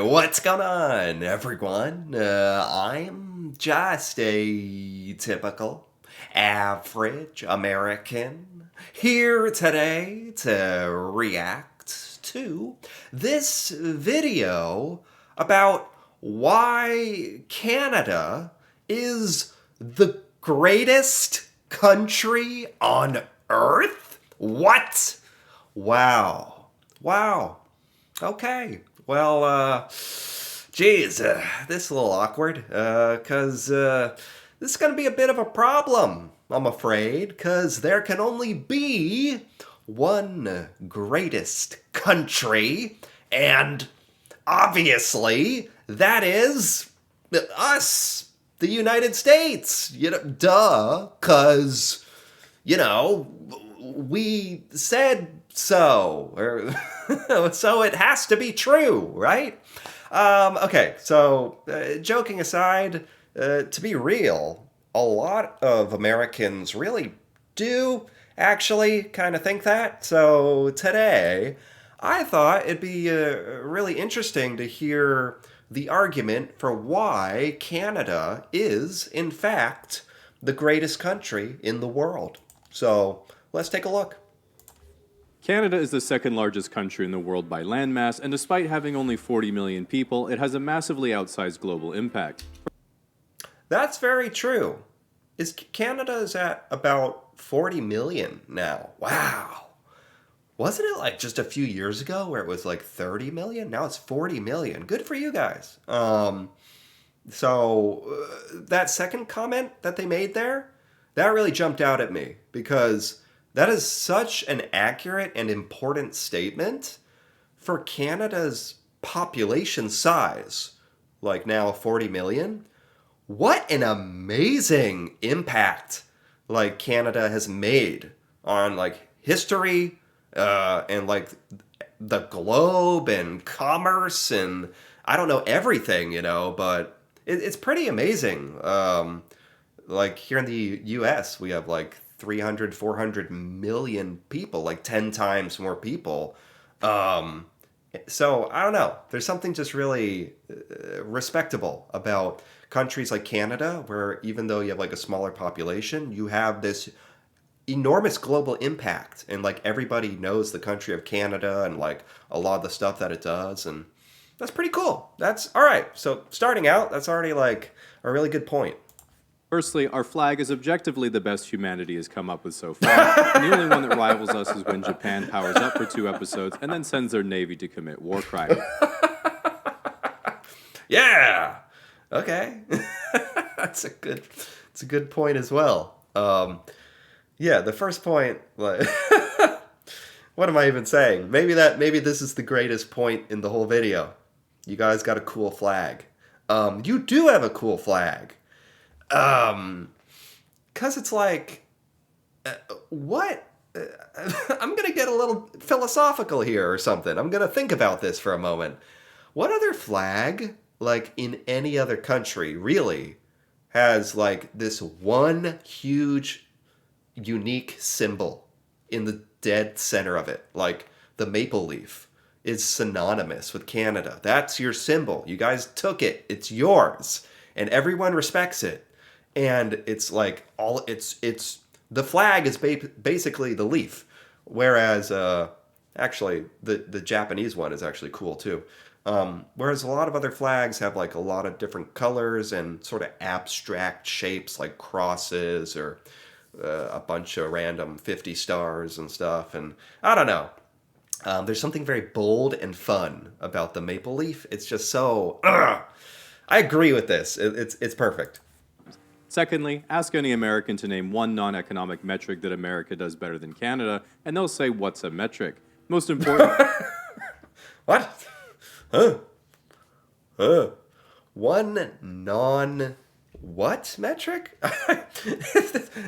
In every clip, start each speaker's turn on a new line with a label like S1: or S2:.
S1: What's going on, everyone? I'm just a typical, average American here today to react to this video about why Canada is the greatest country on earth? What? Wow. Wow. Okay. Well, geez, this is a little awkward, this is going to be a bit of a problem, I'm afraid, because there can only be one greatest country, and obviously, that is us, the United States. Duh, because, you know, we said so, or so it has to be true, right? Okay, so joking aside, to be real, a lot of Americans really do actually kind of think that. So today, I thought it'd be really interesting to hear the argument for why Canada is, in fact, the greatest country in the world. So let's take a look.
S2: Canada is the second largest country in the world by landmass, and despite having only 40 million people, it has a massively outsized global impact.
S1: That's very true. Canada is at about 40 million now. Wow. Wasn't it like just a few years ago where it was like 30 million? Now it's 40 million. Good for you guys. That second comment that they made there, that really jumped out at me because that is such an accurate and important statement for Canada's population size, like now 40 million. What an amazing impact like Canada has made on like history and like the globe and commerce and I don't know everything, but it's pretty amazing. Like here in the US, we have like 300, 400 million people, like 10 times more people. Um, so I don't know. There's something just really respectable about countries like Canada, where even though you have like a smaller population, you have this enormous global impact, and like everybody knows the country of Canada and like a lot of the stuff that it does, and that's pretty cool. That's all right. So starting out, that's already like a really good point.
S2: Firstly, our flag is objectively the best humanity has come up with so far, and the only one that rivals us is when Japan powers up for 2 episodes and then sends their navy to commit war crimes.
S1: Yeah. Okay. That's a good point as well. Yeah, the first point, like, what am I even saying? Maybe this is the greatest point in the whole video. You guys got a cool flag. You do have a cool flag. Cause it's like, what? I'm gonna get a little philosophical here or something. I'm gonna think about this for a moment. What other flag, like in any other country, really has like this one huge, unique symbol in the dead center of it? Like the maple leaf is synonymous with Canada. That's your symbol. You guys took it. It's yours, and everyone respects it. And it's like it's the flag is basically the leaf, whereas actually the Japanese one is actually cool too. Whereas a lot of other flags have like a lot of different colors and sort of abstract shapes like crosses or a bunch of random 50 stars and stuff. And I don't know. There's something very bold and fun about the maple leaf. It's just so. I agree with this. It's perfect.
S2: Secondly, ask any American to name one non-economic metric that America does better than Canada, and they'll say, "What's a metric?" Most important.
S1: What? Huh? Huh? One non what metric?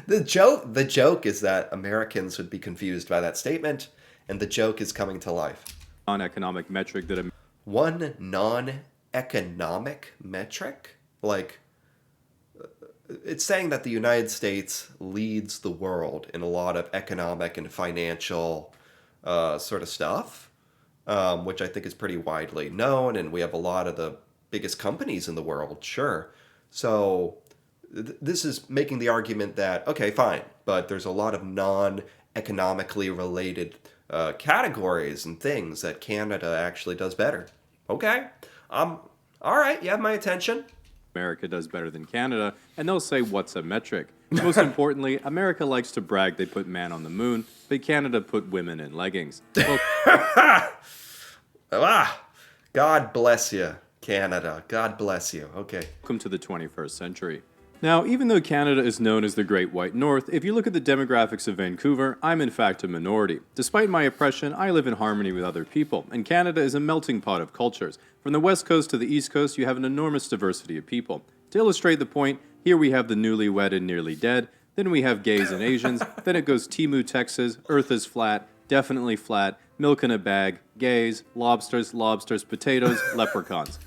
S1: The joke is that Americans would be confused by that statement, and the joke is coming to life.
S2: Non-economic metric that
S1: One non-economic metric? Like it's saying that the United States leads the world in a lot of economic and financial sort of stuff. which I think is pretty widely known, and we have a lot of the biggest companies in the world, sure. So this is making the argument that, okay, fine, but there's a lot of non-economically related categories and things that Canada actually does better. Okay, all right, you have my attention.
S2: America does better than Canada, and they'll say, what's a metric? Most importantly, America likes to brag they put man on the moon, but Canada put women in leggings.
S1: God bless you, Canada. God bless you. Okay.
S2: Welcome to the 21st century. Now, even though Canada is known as the Great White North, if you look at the demographics of Vancouver, I'm in fact a minority. Despite my oppression, I live in harmony with other people, and Canada is a melting pot of cultures. From the west coast to the east coast, you have an enormous diversity of people. To illustrate the point, here we have the newlywed and nearly dead, then we have gays and Asians, then it goes Timu, Texas, Earth is flat, definitely flat, milk in a bag, gays, lobsters, potatoes, leprechauns.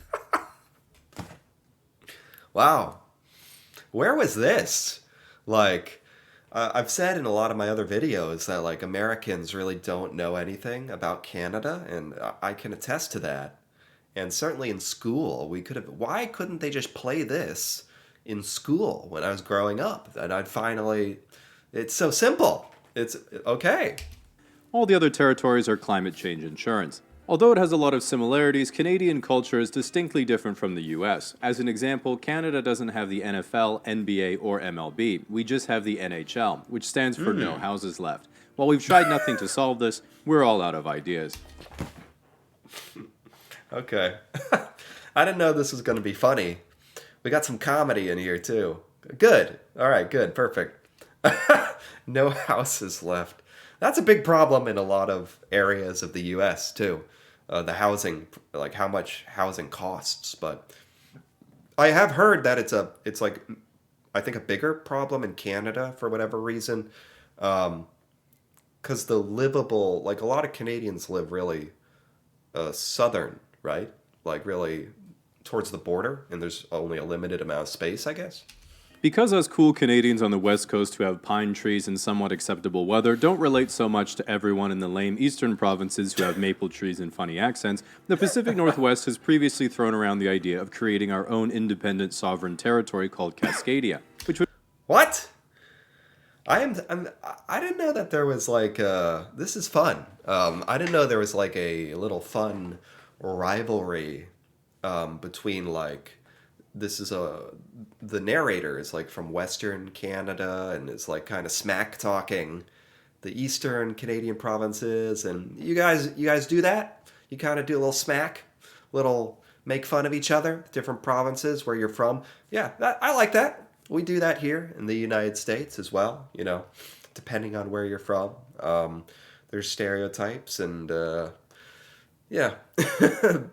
S1: Wow. Where was this? Like, I've said in a lot of my other videos that, like, Americans really don't know anything about Canada, and I can attest to that. And certainly in school, why couldn't they just play this in school when I was growing up? And it's so simple. It's okay.
S2: All the other territories are climate change insurance. Although it has a lot of similarities, Canadian culture is distinctly different from the US. As an example, Canada doesn't have the NFL, NBA, or MLB. We just have the NHL, which stands for No Houses Left. While we've tried nothing to solve this, we're all out of ideas.
S1: Okay. I didn't know this was going to be funny. We got some comedy in here, too. Good. All right, good. Perfect. No houses left. That's a big problem in a lot of areas of the U.S., too. The housing, like how much housing costs. But I have heard that it's like, I think a bigger problem in Canada for whatever reason. Because the livable, like a lot of Canadians live really southern, right? Like really towards the border, and there's only a limited amount of space, I guess.
S2: Because us cool Canadians on the west coast who have pine trees and somewhat acceptable weather don't relate so much to everyone in the lame eastern provinces who have maple trees and funny accents, the Pacific Northwest has previously thrown around the idea of creating our own independent sovereign territory called Cascadia, which would...
S1: What? I didn't know that there was like this is fun. I didn't know there was like a little fun rivalry between like the narrator is like from Western Canada and is like kind of smack talking the Eastern Canadian provinces, and you guys do that? You kind of do a little smack, little make fun of each other, different provinces where you're from. Yeah, I like that. We do that here in the United States as well, you know, depending on where you're from. There's stereotypes and yeah,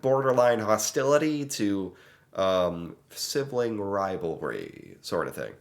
S1: borderline hostility to sibling rivalry sort of thing.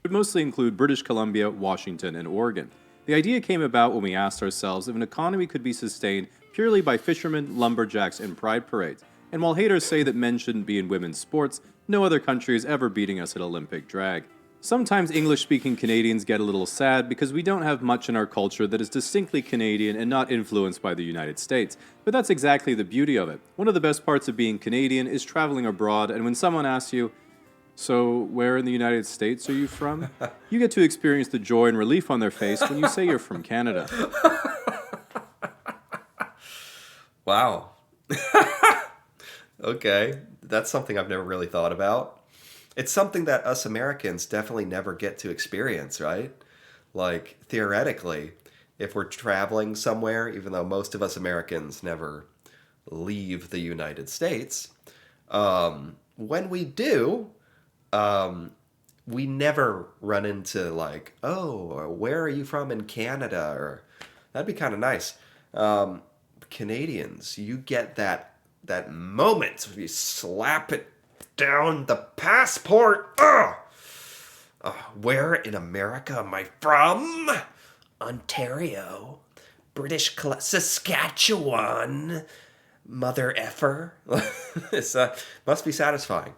S2: would mostly include British Columbia, Washington, and Oregon. The idea came about when we asked ourselves if an economy could be sustained purely by fishermen, lumberjacks, and pride parades. And while haters say that men shouldn't be in women's sports, no other country is ever beating us at Olympic drag. Sometimes English-speaking Canadians get a little sad because we don't have much in our culture that is distinctly Canadian and not influenced by the United States. But that's exactly the beauty of it. One of the best parts of being Canadian is traveling abroad, and when someone asks you, "So, where in the United States are you from?" you get to experience the joy and relief on their face when you say you're from Canada.
S1: Wow. Okay, that's something I've never really thought about. It's something that us Americans definitely never get to experience, right? Like, theoretically, if we're traveling somewhere, even though most of us Americans never leave the United States, when we do, we never run into like, oh, where are you from in Canada? Or that'd be kind of nice. Canadians, you get that moment where you slap it down the passport. Where in America am I from? Ontario, Saskatchewan, mother effer. It must be satisfying.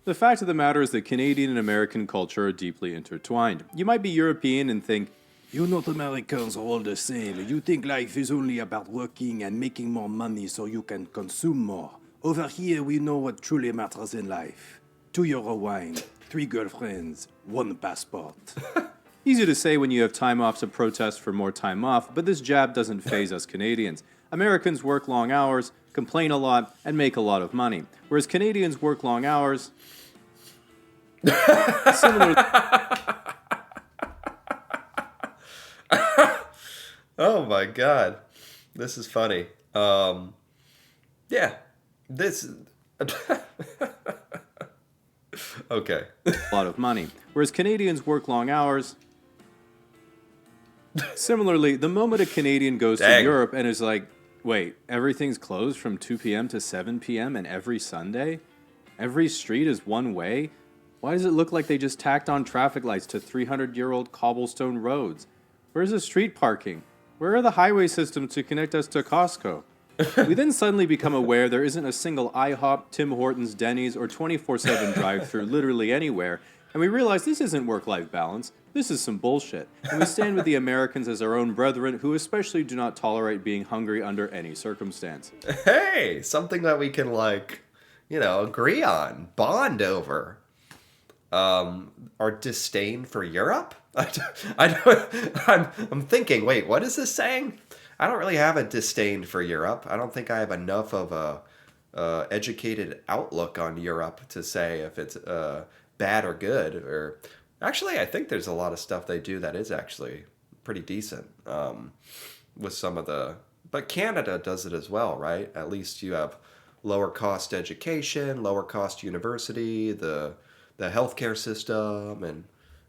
S2: The fact of the matter is that Canadian and American culture are deeply intertwined. You might be European and think,
S3: You North Americans are all the same. You think life is only about working and making more money so you can consume more. Over here, we know what truly matters in life. €2 wine, 3 girlfriends, 1 passport.
S2: Easy to say when you have time off to protest for more time off, but this jab doesn't faze us Canadians. Americans work long hours, complain a lot, and make a lot of money, whereas Canadians work long hours. Similar.
S1: Oh my god. This is funny. Yeah. This Okay.
S2: A lot of money, whereas Canadians work long hours. Similarly, the moment a Canadian goes to
S1: Dang.
S2: Europe and is like, wait, everything's closed from 2 p.m. to 7 p.m. and every Sunday? Every street is one way? Why does it look like they just tacked on traffic lights to 300-year-old cobblestone roads? Where's the street parking? Where are the highway systems to connect us to Costco? We then suddenly become aware there isn't a single IHOP, Tim Hortons, Denny's, or 24/7 drive-thru literally anywhere, and we realize this isn't work-life balance. This is some bullshit. And we stand with the Americans as our own brethren who especially do not tolerate being hungry under any circumstance.
S1: Hey, something that we can agree on, bond over. Our disdain for Europe? I'm thinking, wait, what is this saying? I don't really have a disdain for Europe. I don't think I have enough of a educated outlook on Europe to say if it's bad or good. Or actually, I think there's a lot of stuff they do that is actually pretty decent. With some of the, but Canada does it as well, right? At least you have lower cost education, lower cost university, the healthcare system, and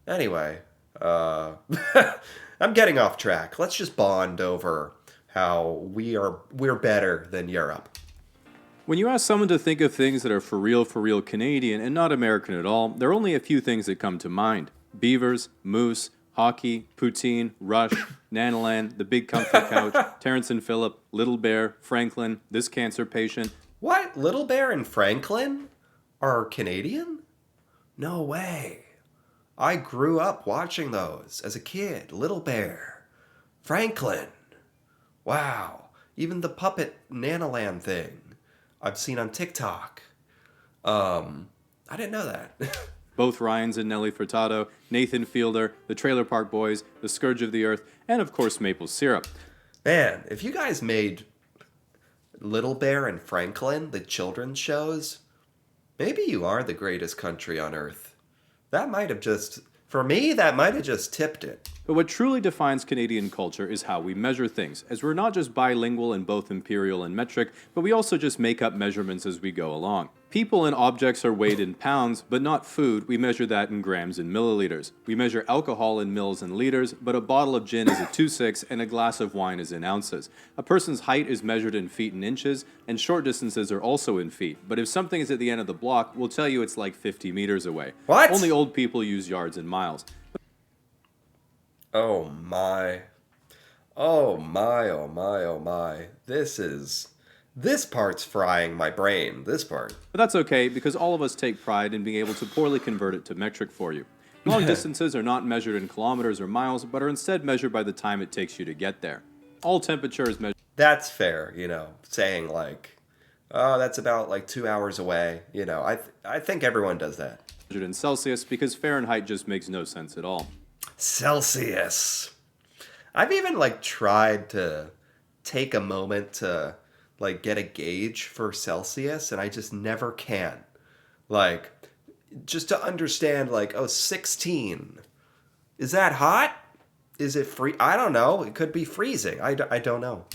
S1: anyway, I'm getting off track. Let's just bond over how we're better than Europe.
S2: When you ask someone to think of things that are for real Canadian and not American at all, there are only a few things that come to mind. Beavers, moose, hockey, poutine, Rush, Nanaland, the big comfy couch, Terrence and Phillip, Little Bear, Franklin, this cancer patient.
S1: What? Little Bear and Franklin are Canadian? No way. I grew up watching those as a kid. Little Bear, Franklin. Wow. Even the puppet Nanaland thing I've seen on TikTok. I didn't know that.
S2: Both Ryans and Nelly Furtado, Nathan Fielder, the Trailer Park Boys, the Scourge of the Earth, and of course Maple Syrup.
S1: Man, if you guys made Little Bear and Franklin, the children's shows, maybe you are the greatest country on earth. That might have just tipped it.
S2: But what truly defines Canadian culture is how we measure things, as we're not just bilingual in both imperial and metric, but we also just make up measurements as we go along. People and objects are weighed in pounds, but not food. We measure that in grams and milliliters. We measure alcohol in mils and liters, but a bottle of gin is a 2/6 and a glass of wine is in ounces. A person's height is measured in feet and inches, and short distances are also in feet. But if something is at the end of the block, we'll tell you it's like 50 meters away.
S1: What?
S2: Only old people use yards and miles.
S1: Oh my. Oh my, oh my, oh my. This part's frying my brain. This part.
S2: But that's okay, because all of us take pride in being able to poorly convert it to metric for you. Long distances are not measured in kilometers or miles, but are instead measured by the time it takes you to get there. All temperature is measured.
S1: That's fair, saying oh, that's about 2 hours away. I think everyone does that.
S2: In Celsius, because Fahrenheit just makes no sense at all.
S1: Celsius. I've even tried to take a moment to get a gauge for Celsius, and I just never can. Just to understand 16. Is that hot? Is it free? I don't know. It could be freezing. I don't know.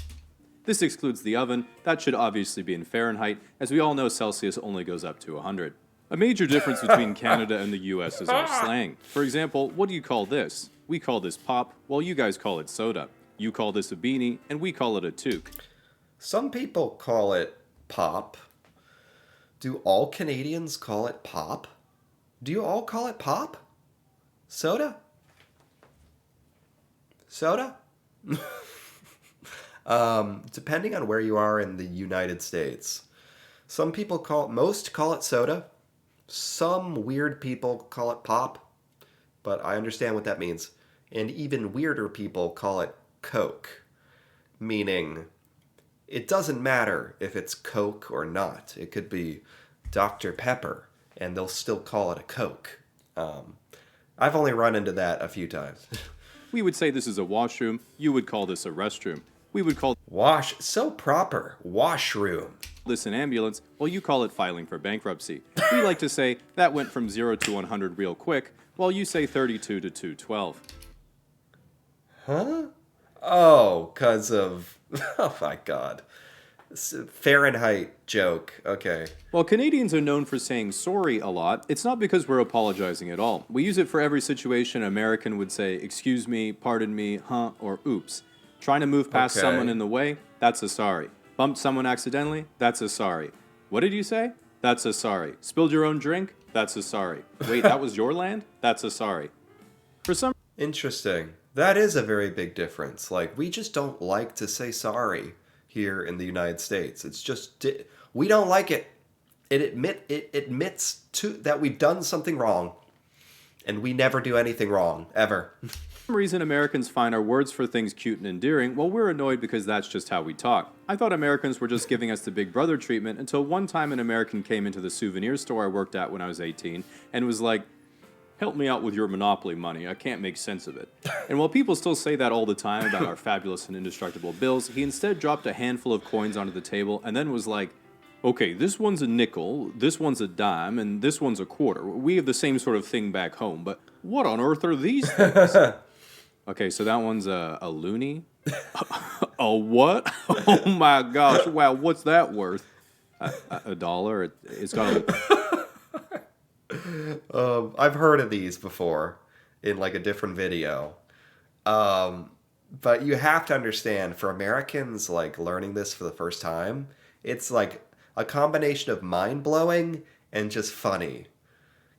S2: This excludes the oven. That should obviously be in Fahrenheit, as we all know Celsius only goes up to 100. A major difference between Canada and the US is our slang. For example, what do you call this? We call this pop, while you guys call it soda. You call this a beanie, and we call it a toque.
S1: Some people call it pop. Do all Canadians call it pop? Do you all call it pop? Soda? Soda? Depending on where you are in the United States. Most call it soda. Some weird people call it pop, but I understand what that means. and even weirder people call it Coke, meaning it doesn't matter if it's Coke or not. It could be Dr. Pepper, and they'll still call it a Coke. I've only run into that a few times.
S2: We would say this is a washroom. You would call this a restroom. We would call
S1: So proper. Washroom.
S2: this an ambulance, while you call it filing for bankruptcy. We like to say that went from 0 to 100 real quick, while you say 32 to 212.
S1: Huh? Oh, because of... Oh my god. Fahrenheit joke. Okay.
S2: While Canadians are known for saying sorry a lot, it's not because we're apologizing at all. We use it for every situation an American would say, excuse me, pardon me, huh, or oops. Trying to move past
S1: Okay.
S2: someone in the way, that's a sorry. Bumped someone accidentally, that's a sorry. What did you say? That's a sorry. Spilled your own drink? That's a sorry. Wait, that was your land? That's a sorry. For some
S1: Interesting. That is a very big difference. Like, we just don't like to say sorry here in the United States. It's just... We don't like it. It admits that we've done something wrong. And we never do anything wrong, ever.
S2: reason Americans find our words for things cute and endearing, well, we're annoyed because that's just how we talk. I thought Americans were just giving us the big brother treatment until one time an American came into the souvenir store I worked at when I was 18 and was like, help me out with your Monopoly money, I can't make sense of it. And while people still say that all the time about our fabulous and indestructible bills, he instead dropped a handful of coins onto the table and then was like, okay, this one's a nickel, this one's a dime, and this one's a quarter. We have the same sort of thing back home, but what on earth are these things? Okay, so that one's a loony? A what? Oh my gosh, wow, what's that worth? A dollar? It's got a...
S1: I've heard of these before in like a different video. But you have to understand, for Americans like learning this for the first time, it's like a combination of mind-blowing and just funny.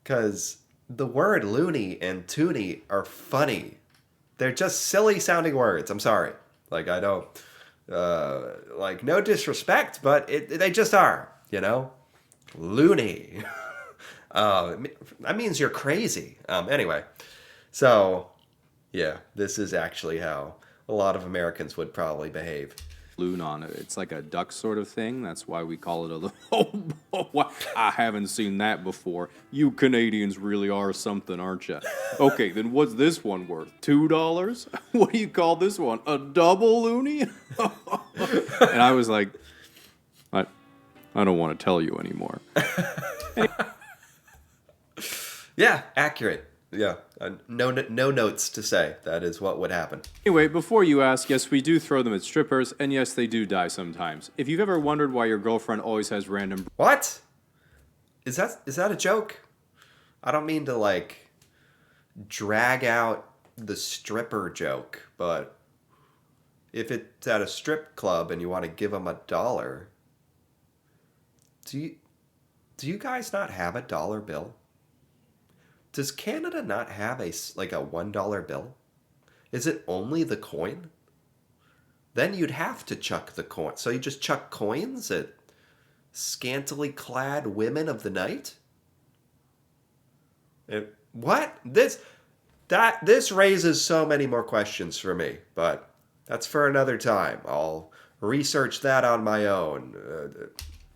S1: Because the word loony and toonie are funny. They're just silly sounding words. I'm sorry. Like, I don't, like, no disrespect, but they just are, you know? Loony. That means you're crazy. Anyway, so, yeah, this is actually how a lot of Americans would probably behave.
S2: loon on it. It's like a duck sort of thing. That's why we call it a... Oh, I haven't seen that before. You Canadians really are something, aren't you? Okay, then what's this one worth? $2? What do you call this one? A double loony? And I was like, I don't want to tell you anymore.
S1: Yeah, accurate. Yeah, no notes to say. That is what would happen.
S2: Anyway, before you ask, yes, we do throw them at strippers, and yes, they do die sometimes. If you've ever wondered why your girlfriend always has random...
S1: What? Is that a joke? I don't mean to, like, drag out the stripper joke, but if it's at a strip club and you want to give them $1, do you guys not have a dollar bill? Does Canada not have a $1 bill? Is it only the coin? Then you'd have to chuck the coin. So you just chuck coins at scantily clad women of the night? What? This raises so many more questions for me, but that's for another time. I'll research that on my own.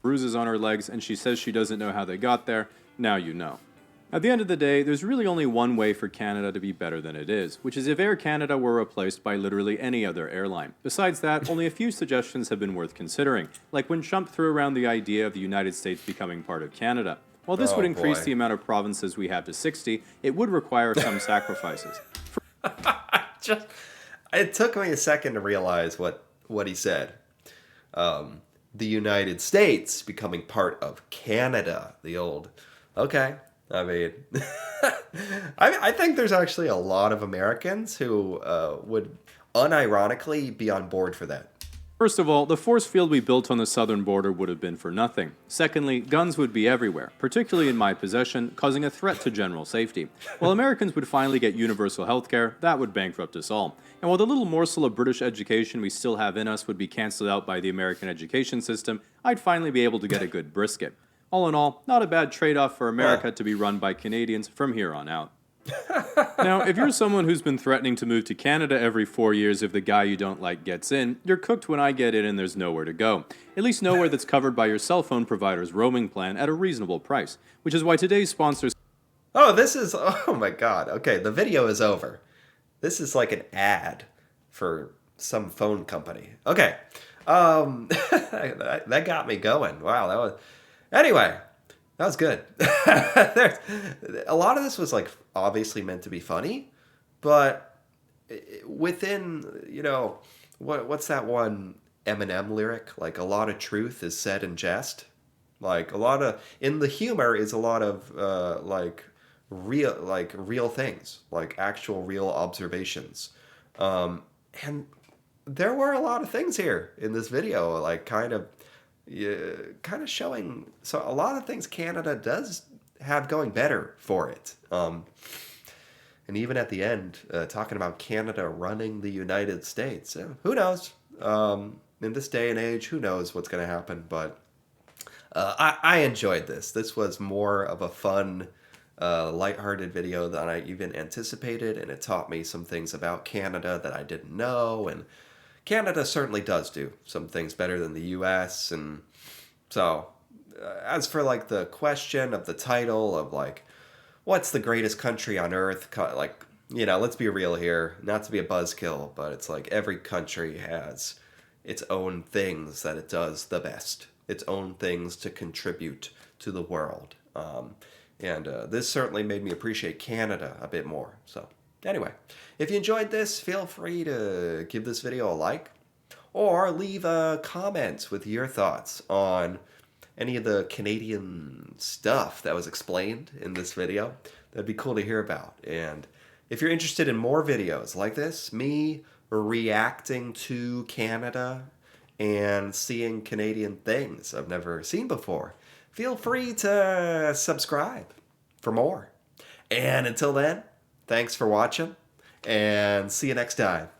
S2: bruises on her legs, and she says she doesn't know how they got there. Now you know. At the end of the day, there's really only one way for Canada to be better than it is, which is if Air Canada were replaced by literally any other airline. Besides that, only a few suggestions have been worth considering, like when Trump threw around the idea of the United States becoming part of Canada. While this would increase
S1: boy.
S2: the amount of provinces we have to 60, it would require some sacrifices.
S1: It took me a second to realize what he said. The United States becoming part of Canada. The old... Okay. I mean, I think there's actually a lot of Americans who would unironically be on board for that.
S2: First of all, the force field we built on the southern border would have been for nothing. Secondly, guns would be everywhere, particularly in my possession, causing a threat to general safety. While Americans would finally get universal health care, that would bankrupt us all. And while the little morsel of British education we still have in us would be cancelled out by the American education system, I'd finally be able to get a good brisket. All in all, not a bad trade-off for America to be run by Canadians from here on out. Now, if you're someone who's been threatening to move to Canada every 4 years if the guy you don't like gets in, you're cooked when I get in and there's nowhere to go. At least nowhere that's covered by your cell phone provider's roaming plan at a reasonable price, which is why today's sponsors.
S1: Oh, this is, oh my God. Okay, the video is over. This is like an ad for some phone company. Okay. That got me going. Wow, that was, anyway, that was good. There's, a lot of this was like obviously meant to be funny, but within, what's that one Eminem lyric? Like a lot of truth is said in jest. Like a lot of in the humor is a lot of real things, like actual real observations. And there were a lot of things here in this video, like kind of showing so a lot of things Canada does have going better for it. And even at the end, talking about Canada running the United States. Who knows? In this day and age, who knows what's going to happen? But I enjoyed this. This was more of a fun, lighthearted video than I even anticipated, and it taught me some things about Canada that I didn't know. And Canada certainly does do some things better than the U.S. And so, as for like the question of the title of like, what's the greatest country on earth? Like, let's be real here, not to be a buzzkill, but it's like every country has its own things that it does the best, its own things to contribute to the world. And this certainly made me appreciate Canada a bit more. So anyway, if you enjoyed this, feel free to give this video a like or leave a comment with your thoughts on any of the Canadian stuff that was explained in this video. That'd be cool to hear about. And if you're interested in more videos like this, me reacting to Canada and seeing Canadian things I've never seen before, feel free to subscribe for more. And until then, thanks for watching, and see you next time.